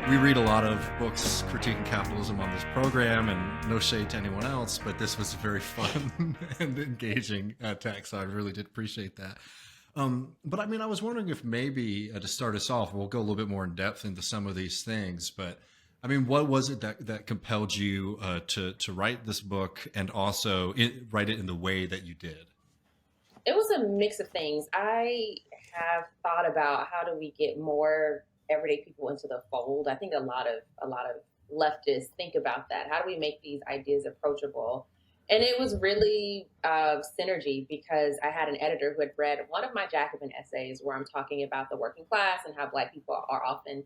We read a lot of books critiquing capitalism on this program, and no shade to anyone else, but this was a very fun and engaging text. So I really did appreciate that. But I mean, I was wondering if maybe to start us off, we'll go a little bit more in depth into some of these things. But I mean, what was it that compelled you to write this book and also write it in the way that you did? It was a mix of things. I have thought about how do we get more everyday people into the fold. I think a lot of leftists think about that. How do we make these ideas approachable? And it was really synergy because I had an editor who had read one of my Jacobin essays where I'm talking about the working class and how Black people are often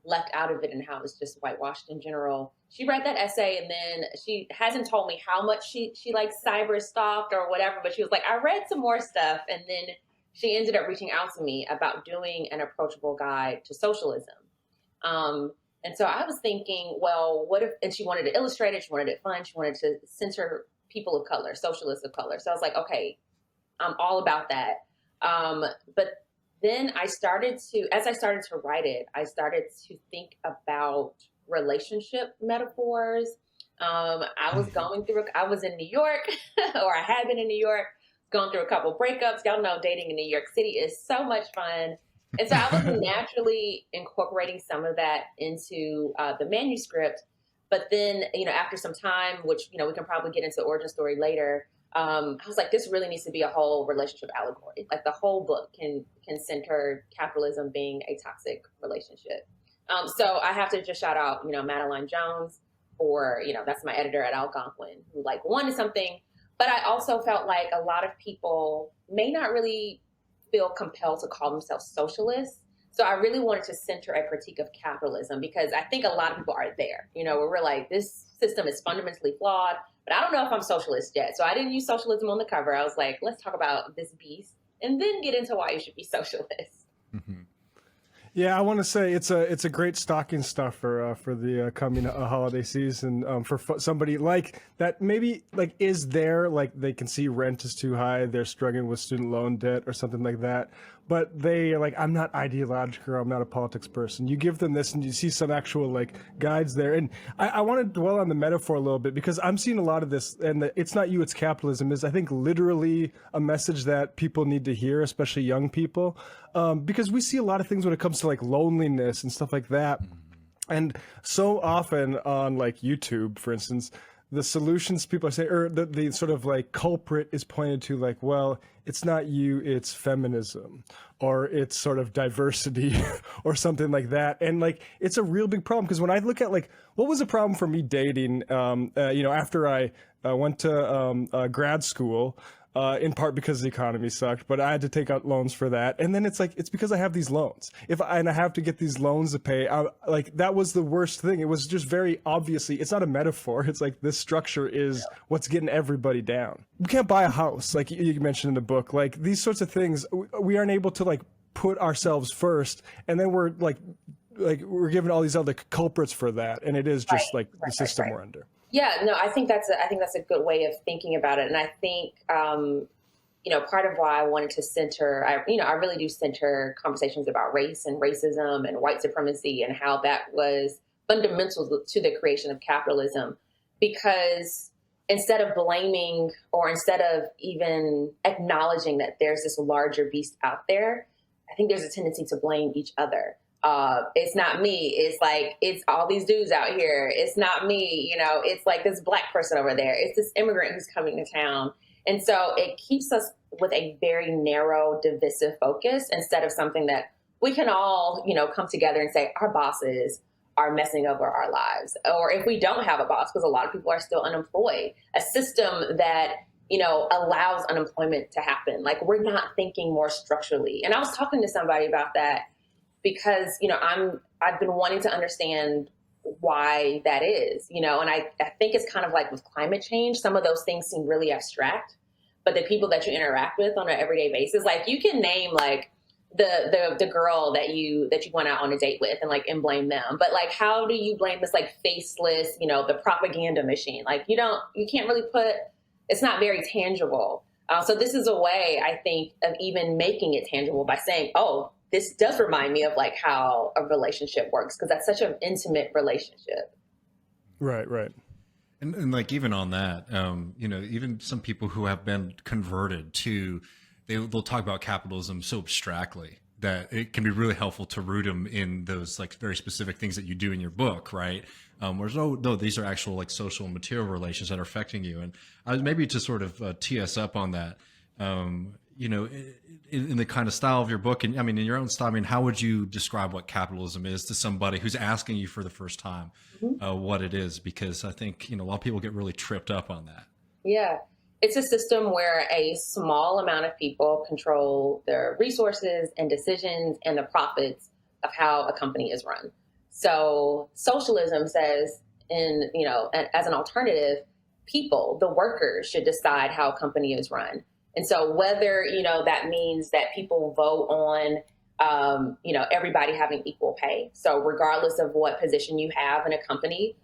left out of it and how it's just whitewashed in general. She read that essay and then she hasn't told me how much she like cyber stalked or whatever, but she was like, I read some more stuff. And then she ended up reaching out to me about doing an approachable guide to socialism. And so I was thinking, well, what if, and she wanted to illustrate it, she wanted it fun, she wanted to center people of color, socialists of color. So I was like, okay, I'm all about that. But then as I started to write it, I started to think about relationship metaphors. I was in New York, or I had been in New York, gone through a couple breakups. Y'all know dating in New York City is so much fun. And so I was naturally incorporating some of that into the manuscript. But then, after some time, which, we can probably get into the origin story later, I was like, this really needs to be a whole relationship allegory. Like the whole book can center capitalism being a toxic relationship. So I have to just shout out, Madeline Jones for, that's my editor at Algonquin, who like wanted something. But I also felt like a lot of people may not really feel compelled to call themselves socialists. So I really wanted to center a critique of capitalism because I think a lot of people are there, where we're like, this system is fundamentally flawed, but I don't know if I'm socialist yet. So I didn't use socialism on the cover. I was like, let's talk about this beast and then get into why you should be socialist. Mm-hmm. Yeah, I want to say it's a great stocking stuffer for the coming holiday season for somebody like that maybe like is there like they can see rent is too high, they're struggling with student loan debt or something like that, but they are like, I'm not ideological, I'm not a politics person. You give them this and you see some actual like guides there, and I want to dwell on the metaphor a little bit because I'm seeing a lot of this, and it's not you, it's capitalism is I think literally a message that people need to hear, especially young people. Because we see a lot of things when it comes to like loneliness and stuff like that. And so often on like YouTube, for instance, the solutions people say, or the sort of like culprit is pointed to like, well, it's not you, it's feminism, or it's sort of diversity or something like that. And like, it's a real big problem because when I look at like, what was the problem for me dating, after I went to grad school, in part because the economy sucked, but I had to take out loans for that. And then it's like, it's because I have these loans. And I have to get these loans to pay. Like that was the worst thing. It was just very obviously, it's not a metaphor. It's like this structure is what's getting everybody down. We can't buy a house, like you mentioned in the book. Like these sorts of things, we aren't able to like put ourselves first. And then we're like we're given all these other culprits for that. And it is just the system we're under. Yeah, no, I think that's a good way of thinking about it. And I think, part of why I wanted to center, I really do center conversations about race and racism and white supremacy and how that was fundamental to the creation of capitalism. Because instead of blaming or instead of even acknowledging that there's this larger beast out there, I think there's a tendency to blame each other. It's not me. It's like, it's all these dudes out here. It's not me. It's like this Black person over there. It's this immigrant who's coming to town. And so it keeps us with a very narrow, divisive focus instead of something that we can all, come together and say our bosses are messing over our lives. Or if we don't have a boss, because a lot of people are still unemployed, a system that, allows unemployment to happen. Like we're not thinking more structurally. And I was talking to somebody about that because, I've been wanting to understand why that is, and I think it's kind of like with climate change, some of those things seem really abstract, but the people that you interact with on an everyday basis, like you can name like the girl that you went out on a date with and blame them. But like, how do you blame this like faceless, the propaganda machine? Like you can't really it's not very tangible. So this is a way, I think, of even making it tangible by saying, oh, this does remind me of like how a relationship works, because that's such an intimate relationship. Right, right. And like even on that, you know, even some people who have been converted to, they'll talk about capitalism so abstractly that it can be really helpful to root them in those like very specific things that you do in your book, right? Whereas no, these are actual like social and material relations that are affecting you. And maybe to sort of tee us up on that, you know, in the kind of style of your book, and I mean, in your own style, I mean, how would you describe what capitalism is to somebody who's asking you for the first time what it is? Because I think, you know, a lot of people get really tripped up on that. Yeah. It's a system where a small amount of people control their resources and decisions and the profits of how a company is run. So socialism says, in, you know, as an alternative, people, the workers, should decide how a company is run. And so whether, you know, that means that people vote on, you know, everybody having equal pay. So regardless of what position you have in a company,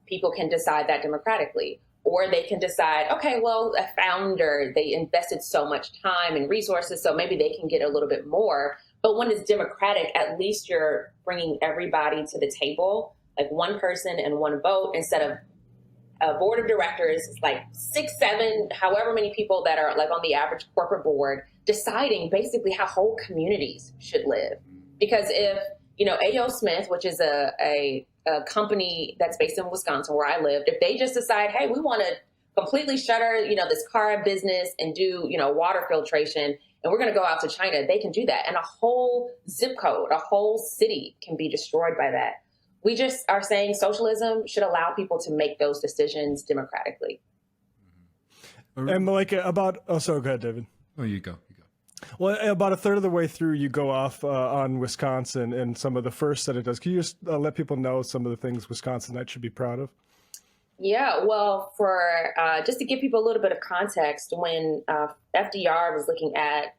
people can decide that democratically. Or they can decide, okay, well, a founder, they invested so much time and resources, so maybe they can get a little bit more. But when it's democratic, at least you're bringing everybody to the table, like one person and one vote, instead of a board of directors, like 6, 7, however many people that are like on the average corporate board, deciding basically how whole communities should live. Because if, you know, A.O. Smith, which is a company that's based in Wisconsin where I lived, if they just decide, hey, we want to completely shutter, you know, this car business and do, you know, water filtration, and we're going to go out to China, they can do that. And a whole zip code, a whole city can be destroyed by that. We just are saying socialism should allow people to make those decisions democratically. And Malaika, sorry, go ahead, David. Oh, you go. Well, about a third of the way through, you go off on Wisconsin and some of the first that it does. Can you just let people know some of the things Wisconsinite should be proud of? Yeah, well, for just to give people a little bit of context, when FDR was looking at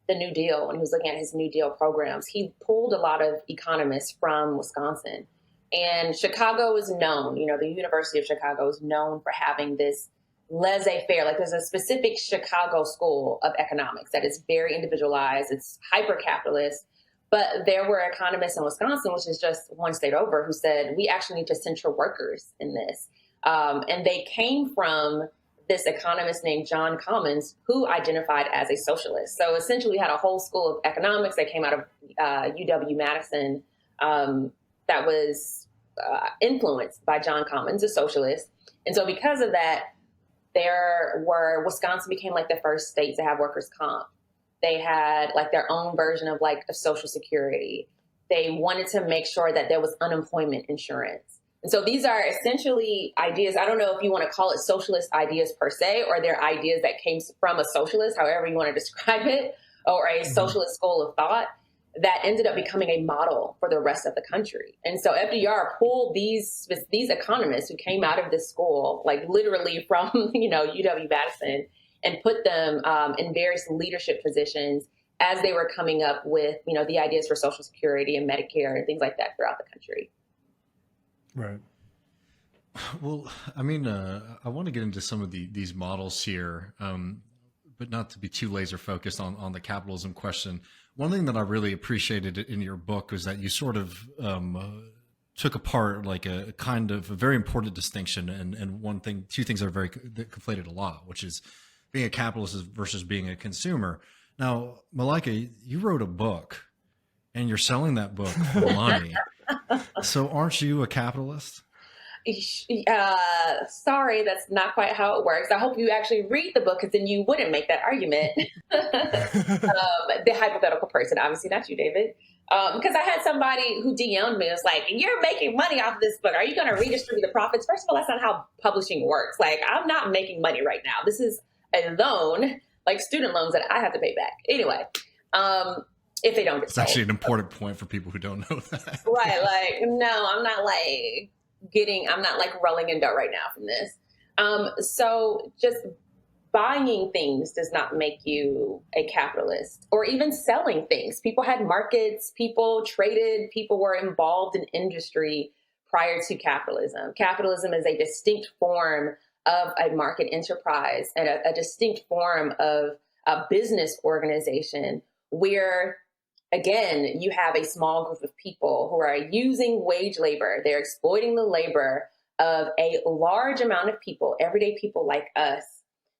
the New Deal, when he was looking at his New Deal programs, he pulled a lot of economists from Wisconsin. And Chicago is known, you know, the University of Chicago is known for having this laissez-faire. Like there's a specific Chicago school of economics that is very individualized. It's hyper-capitalist. But there were economists in Wisconsin, which is just one state over, who said, we actually need to center workers in this. And they came from this economist named John Commons, who identified as a socialist. So essentially we had a whole school of economics that came out of UW-Madison that was influenced by John Commons, a socialist. And so because of that, Wisconsin became like the first state to have workers' comp. They had like their own version of like of Social Security. They wanted to make sure that there was unemployment insurance. And so these are essentially ideas. I don't know if you want to call it socialist ideas per se, or they're ideas that came from a socialist, however you want to describe it, or a socialist school of thought that ended up becoming a model for the rest of the country. And so FDR pulled these economists who came out of this school, like literally from, you know, UW-Madison, and put them in various leadership positions as they were coming up with, you know, the ideas for Social Security and Medicare and things like that throughout the country. Right. Well, I mean, I want to get into some of these models here, but not to be too laser focused on the capitalism question. One thing that I really appreciated in your book was that you sort of took apart like a kind of a very important distinction, and two things that conflated a lot, which is being a capitalist versus being a consumer. Now, Malaika, you wrote a book, and you're selling that book for money. So, aren't you a capitalist? Sorry, that's not quite how it works. I hope you actually read the book, because then you wouldn't make that argument. The hypothetical person, obviously not you, David. Because I had somebody who DM'd me, was like, you're making money off of this book. Are you going to redistribute the profits? First of all, that's not how publishing works. Like, I'm not making money right now. This is a loan, like student loans that I have to pay back. Anyway, if they don't get It's actually an important point for people who don't know that. Right. Like, no, I'm not like rolling in dough right now from this. So just buying things does not make you a capitalist, or even selling things. People had markets, people traded, people were involved in industry prior to capitalism. Capitalism is a distinct form of a market enterprise and a distinct form of a business organization where again, you have a small group of people who are using wage labor. They're exploiting the labor of a large amount of people, everyday people like us,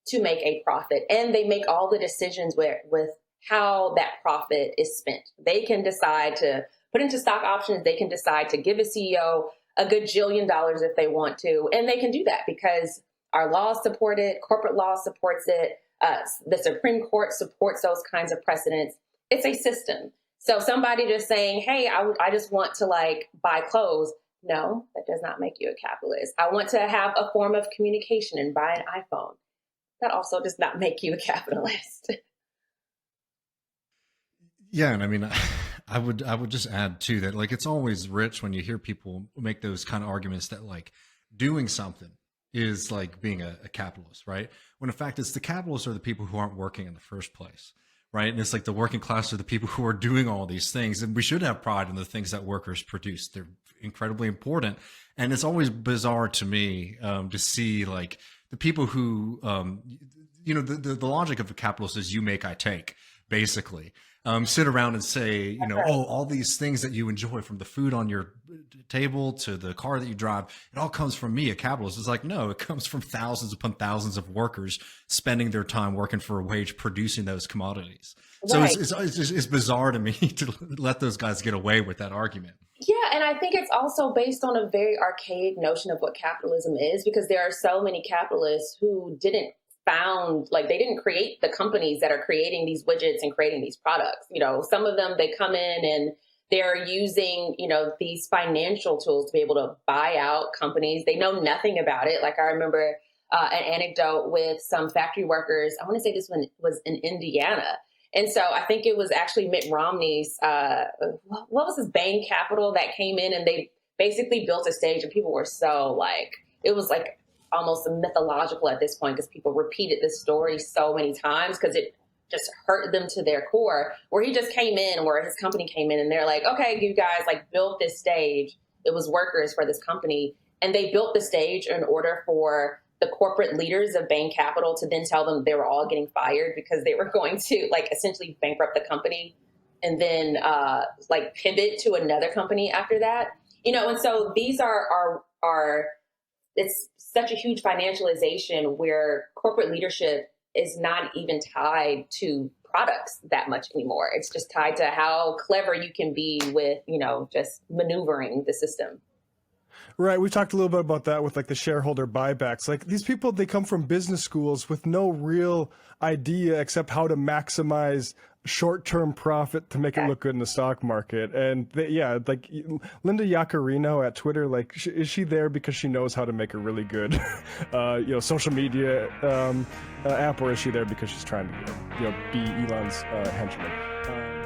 to make a profit. And they make all the decisions with how that profit is spent. They can decide to put into stock options. They can decide to give a CEO a gajillion dollars if they want to. And they can do that because our laws support it. Corporate law supports it. The Supreme Court supports those kinds of precedents. It's a system. So somebody just saying, hey, I just want to like buy clothes. No, that does not make you a capitalist. I want to have a form of communication and buy an iPhone. That also does not make you a capitalist. Yeah, and I mean, I would just add too that like it's always rich when you hear people make those kind of arguments that like doing something is like being a capitalist, right? When in fact it's the capitalists are the people who aren't working in the first place, right? And it's like the working class are the people who are doing all these things, and we should have pride in the things that workers produce. They're incredibly important, and it's always bizarre to me to see like the people who, the logic of a capitalist is you make, I take, basically. Sit around and say, oh, all these things that you enjoy, from the food on your table to the car that you drive, it all comes from me, a capitalist. It's like, no, it comes from thousands upon thousands of workers spending their time working for a wage, producing those commodities. Right. So it's bizarre to me to let those guys get away with that argument. Yeah, and I think it's also based on a very archaic notion of what capitalism is, because there are so many capitalists who didn't they didn't create the companies that are creating these widgets and creating these products. Some of them, they come in and they're using, these financial tools to be able to buy out companies. They know nothing about it. Like I remember an anecdote with some factory workers. I want to say this one was in Indiana. And so I think it was actually Mitt Romney's, what was his Bain Capital that came in, and they basically built a stage, and people were so like, it was like almost mythological at this point, because people repeated this story so many times because it just hurt them to their core, where he just came in, where his company came in, and they're like, okay, you guys like built this stage. It was workers for this company, and they built the stage in order for the corporate leaders of Bain Capital to then tell them they were all getting fired because they were going to like essentially bankrupt the company and then like pivot to another company after that. And so these are it's such a huge financialization where corporate leadership is not even tied to products that much anymore. It's just tied to how clever you can be with, just maneuvering the system. Right. We talked a little bit about that with like the shareholder buybacks. Like these people, they come from business schools with no real idea except how to maximize short-term profit to make it look good in the stock market. And like Linda Yaccarino at Twitter, like is she there because she knows how to make a really good, social media app, or is she there because she's trying to, be Elon's henchman?